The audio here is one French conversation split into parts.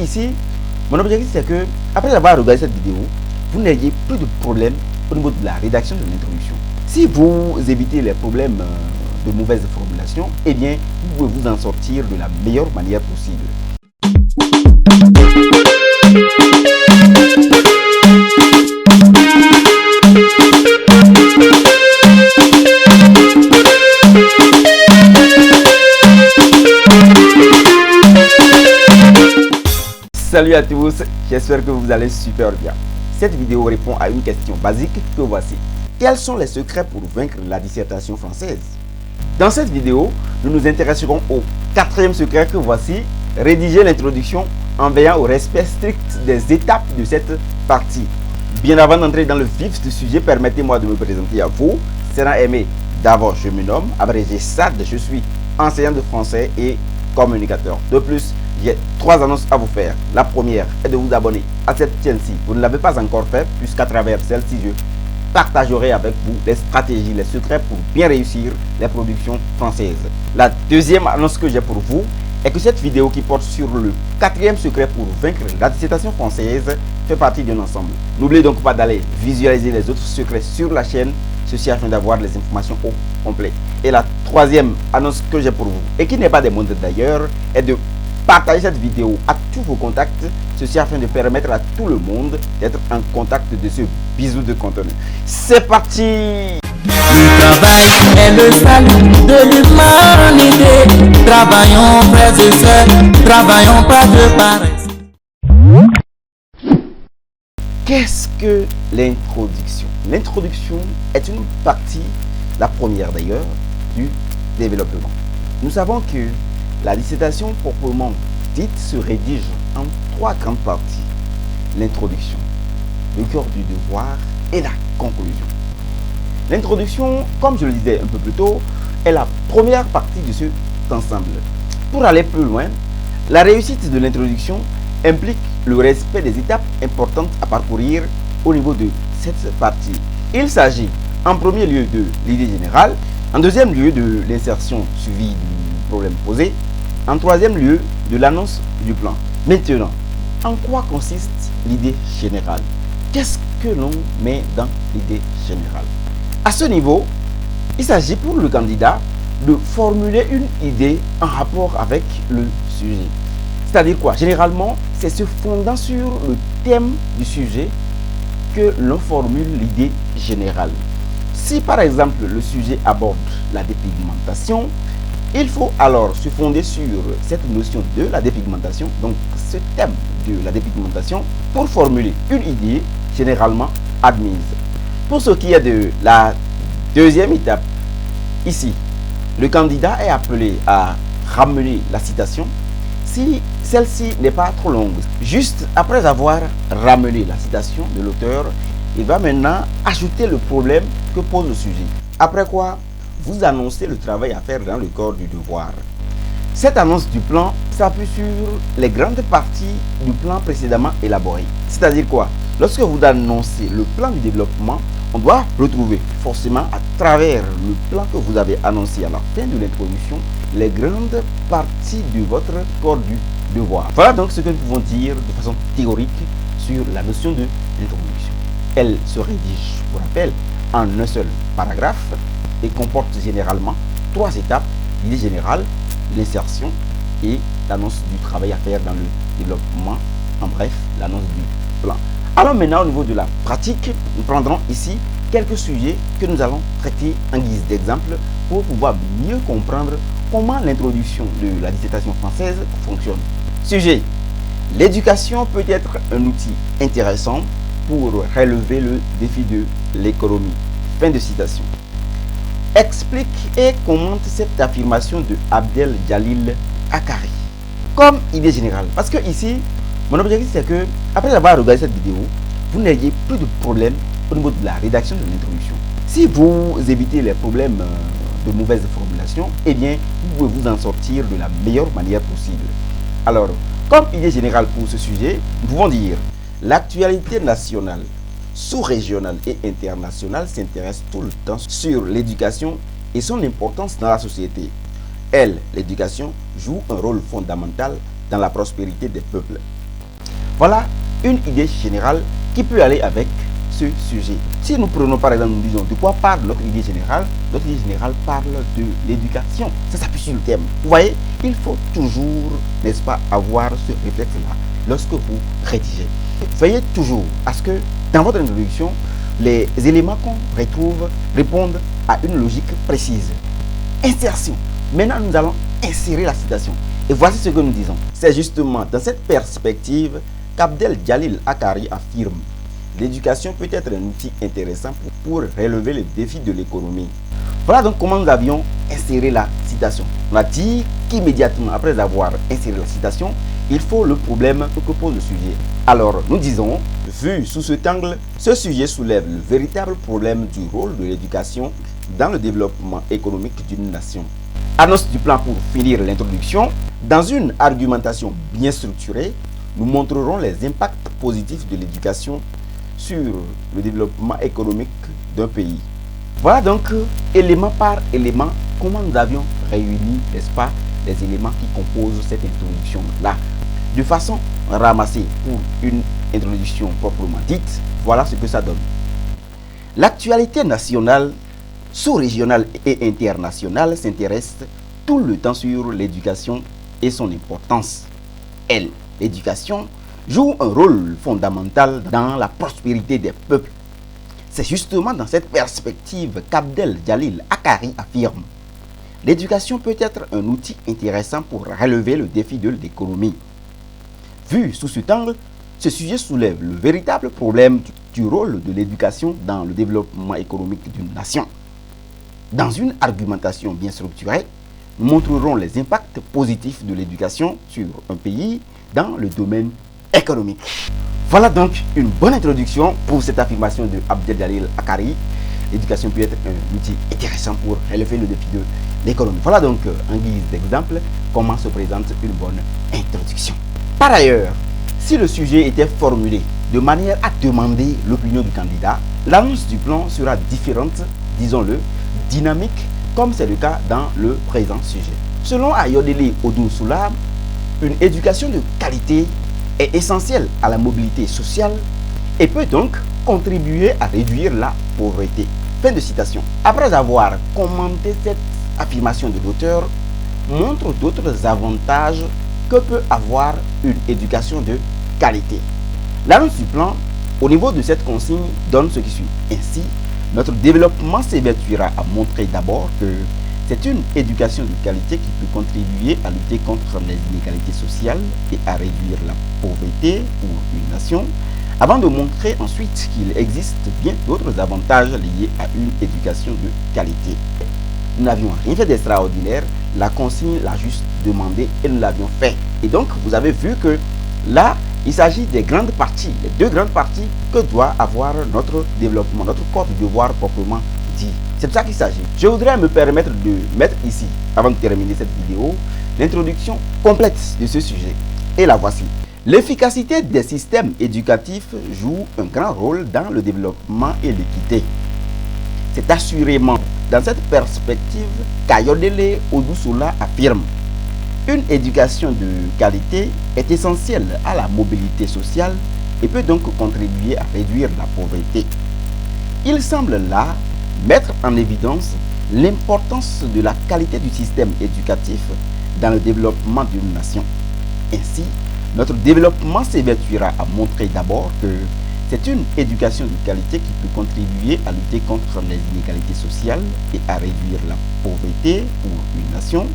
Ici, mon objectif c'est que, après avoir regardé cette vidéo, vous n'ayez plus de problème au niveau de la rédaction de l'introduction. Si vous évitez les problèmes de mauvaise formulation, eh bien, vous pouvez vous en sortir de la meilleure manière possible. Salut à tous, j'espère que vous allez super bien. Cette vidéo répond à une question basique que voici. Quels sont les secrets pour vaincre la dissertation française? Dans cette vidéo, nous nous intéresserons au quatrième secret que voici, rédiger l'introduction en veillant au respect strict des étapes de cette partie. Bien avant d'entrer dans le vif du sujet, permettez-moi de me présenter à vous. Sénat Aimé, d'abord je me nomme, abrégé SAD, je suis enseignant de français et communicateur. De plus, j'ai 3 annonces à vous faire. La première est de vous abonner à cette chaîne-ci. Vous ne l'avez pas encore fait, puisqu'à travers celle-ci, je partagerai avec vous les stratégies, les secrets pour bien réussir les productions françaises. La deuxième annonce que j'ai pour vous est que cette vidéo qui porte sur le quatrième secret pour vaincre la dissertation française fait partie d'un ensemble. N'oubliez donc pas d'aller visualiser les autres secrets sur la chaîne, ceci afin d'avoir les informations au complet. Et la troisième annonce que j'ai pour vous, et qui n'est pas des moindres d'ailleurs, est de partager cette vidéo à tous vos contacts, ceci afin de permettre à tout le monde d'être en contact de ce bisou de contenu. C'est parti! Le travail est le salut de l'humanité. Travaillons, frères et sœurs, travaillons pas de paresse. Qu'est-ce que l'introduction? L'introduction est une partie, la première d'ailleurs, du développement. Nous savons que la dissertation proprement dite se rédige en 3 grandes parties. L'introduction, le cœur du devoir et la conclusion. L'introduction, comme je le disais un peu plus tôt, est la première partie de cet ensemble. Pour aller plus loin, la réussite de l'introduction implique le respect des étapes importantes à parcourir au niveau de cette partie. Il s'agit en premier lieu de l'idée générale, en deuxième lieu de l'insertion suivie du problème posé, en troisième lieu de l'annonce du plan. Maintenant, en quoi consiste l'idée générale? Qu'est-ce que l'on met dans l'idée générale? À ce niveau, il s'agit pour le candidat de formuler une idée en rapport avec le sujet. C'est-à-dire quoi? Généralement, c'est se fondant sur le thème du sujet que l'on formule l'idée générale. Si par exemple le sujet aborde la dépigmentation, il faut alors se fonder sur cette notion de la dépigmentation, donc ce thème de la dépigmentation, pour formuler une idée généralement admise. Pour ce qui est de la deuxième étape, ici, le candidat est appelé à ramener la citation si celle-ci n'est pas trop longue. Juste après avoir ramené la citation de l'auteur, il va maintenant ajouter le problème que pose le sujet. Après quoi, vous annoncez le travail à faire dans le corps du devoir. Cette annonce du plan s'appuie sur les grandes parties du plan précédemment élaboré. C'est-à-dire quoi? Lorsque vous annoncez le plan du développement, on doit retrouver forcément à travers le plan que vous avez annoncé à la fin de l'introduction les grandes parties de votre corps du devoir. Voilà donc ce que nous pouvons dire de façon théorique sur la notion de l'introduction. Elle se rédige, pour rappel, en un seul paragraphe et comporte généralement 3 étapes: l'idée générale, l'insertion et l'annonce du travail à faire dans le développement, en bref, l'annonce du plan. Alors maintenant, au niveau de la pratique, nous prendrons ici quelques sujets que nous allons traiter en guise d'exemple pour pouvoir mieux comprendre comment l'introduction de la dissertation française fonctionne. Sujet: l'éducation peut être un outil intéressant pour relever le défi de l'économie. Fin de citation. Explique et commente cette affirmation de Abdel Jalil Akari comme idée générale. Parce que ici, mon objectif c'est que, après avoir regardé cette vidéo, vous n'ayez plus de problème au niveau de la rédaction de l'introduction. Si vous évitez les problèmes de mauvaise formulation, eh bien, vous pouvez vous en sortir de la meilleure manière possible. Alors, comme idée générale pour ce sujet, nous pouvons dire: l'actualité nationale, sous-régionale et internationale s'intéresse tout le temps sur l'éducation et son importance dans la société. Elle, l'éducation, joue un rôle fondamental dans la prospérité des peuples. Voilà une idée générale qui peut aller avec ce sujet. Si nous prenons par exemple, nous disons de quoi parle notre idée générale, notre idée générale parle de l'éducation. Ça s'appuie sur le thème. Vous voyez, il faut toujours, n'est-ce pas, avoir ce réflexe-là lorsque vous rédigez. Veillez toujours à ce que dans votre introduction, les éléments qu'on retrouve répondent à une logique précise. Insertion. Maintenant, nous allons insérer la citation. Et voici ce que nous disons. C'est justement dans cette perspective qu'Abdel Jalil Akari affirme: l'éducation peut être un outil intéressant pour relever les défis de l'économie. Voilà donc comment nous avions inséré la citation. On a dit qu'immédiatement après avoir inséré la citation, il faut le problème que pose le sujet. Alors nous disons, vu sous cet angle, ce sujet soulève le véritable problème du rôle de l'éducation dans le développement économique d'une nation. Annonce du plan pour finir l'introduction. Dans une argumentation bien structurée, nous montrerons les impacts positifs de l'éducation sur le développement économique d'un pays. Voilà donc, élément par élément, comment nous avions réuni, n'est-ce pas, les éléments qui composent cette introduction-là. De façon ramassée pour une introduction proprement dite, voilà ce que ça donne. L'actualité nationale, sous-régionale et internationale s'intéresse tout le temps sur l'éducation et son importance. L'éducation joue un rôle fondamental dans la prospérité des peuples. C'est justement dans cette perspective qu'Abdel Jalil Akari affirme: l'éducation peut être un outil intéressant pour relever le défi de l'économie. Vu sous cet angle, ce sujet soulève le véritable problème du rôle de l'éducation dans le développement économique d'une nation. Dans une argumentation bien structurée, nous montrerons les impacts positifs de l'éducation sur un pays dans le domaine économique. Voilà donc une bonne introduction pour cette affirmation de Abdel Jalil Akari. L'éducation peut être un outil intéressant pour relever le défi de l'économie. Voilà donc en guise d'exemple comment se présente une bonne introduction. Par ailleurs, si le sujet était formulé de manière à demander l'opinion du candidat, l'annonce du plan sera différente, disons-le, dynamique, comme c'est le cas dans le présent sujet. Selon Ayodele Odunsula, une éducation de qualité est essentielle à la mobilité sociale et peut donc contribuer à réduire la pauvreté. Fin de citation. Après avoir commenté cette affirmation de l'auteur, montre d'autres avantages que peut avoir une éducation de qualité. L'annonce du plan, au niveau de cette consigne, donne ce qui suit. Ainsi, notre développement s'évertuera à montrer d'abord que c'est une éducation de qualité qui peut contribuer à lutter contre les inégalités sociales et à réduire la pauvreté pour une nation, avant de montrer ensuite qu'il existe bien d'autres avantages liés à une éducation de qualité. Nous n'avions rien fait d'extraordinaire, la consigne l'a juste demandé et nous l'avions fait. Et donc, vous avez vu que là, il s'agit des grandes parties, les deux grandes parties que doit avoir notre développement, notre corps de devoir proprement dit. C'est de ça qu'il s'agit. Je voudrais me permettre de mettre ici, avant de terminer cette vidéo, l'introduction complète de ce sujet. Et la voici. L'efficacité des systèmes éducatifs joue un grand rôle dans le développement et l'équité. C'est assurément dans cette perspective qu'Ayodele Odunsula affirme: une éducation de qualité est essentielle à la mobilité sociale et peut donc contribuer à réduire la pauvreté. Il semble là mettre en évidence l'importance de la qualité du système éducatif dans le développement d'une nation. Ainsi, notre développement s'évertuera à montrer d'abord que c'est une éducation de qualité qui peut contribuer à lutter contre les inégalités sociales et à réduire la pauvreté pour une nation,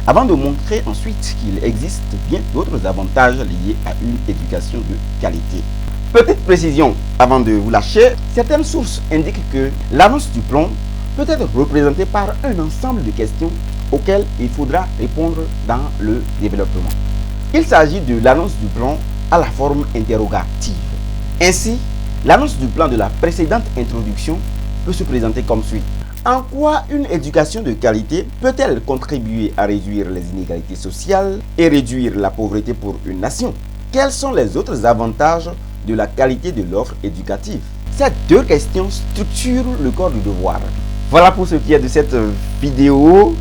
avant de montrer ensuite qu'il existe bien d'autres avantages liés à une éducation de qualité. Petite précision avant de vous lâcher, certaines sources indiquent que l'annonce du plan peut être représentée par un ensemble de questions auxquelles il faudra répondre dans le développement. Il s'agit de l'annonce du plan à la forme interrogative. Ainsi, l'annonce du plan de la précédente introduction peut se présenter comme suit. En quoi une éducation de qualité peut-elle contribuer à réduire les inégalités sociales et réduire la pauvreté pour une nation? Quels sont les autres avantages de la qualité de l'offre éducative? Ces deux questions structurent le corps du devoir. Voilà pour ce qui est de cette vidéo.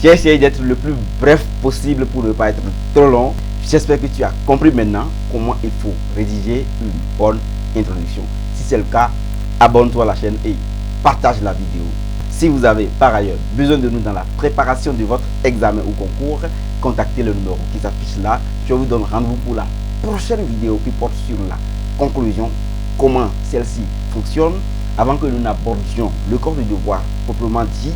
J'ai essayé d'être le plus bref possible pour ne pas être trop long. J'espère que tu as compris maintenant comment il faut rédiger une bonne introduction. Si c'est le cas, abonne-toi à la chaîne et partage la vidéo. Si vous avez par ailleurs besoin de nous dans la préparation de votre examen ou concours, contactez le numéro qui s'affiche là. Je vous donne rendez-vous pour la prochaine vidéo qui porte sur la conclusion, comment celle-ci fonctionne, avant que nous n'abordions le corps de devoir proprement dit,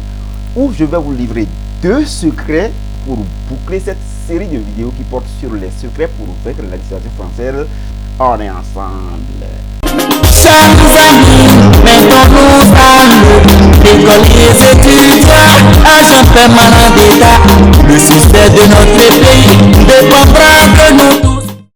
où je vais vous livrer 2 secrets pour boucler cette série de vidéos qui portent sur les secrets pour vaincre la dissertation française. On est ensemble. Chers amis, mettons-nous à l'eau, écoliers étudiants, agents permanents d'État. Le succès de notre pays dépendra de nous.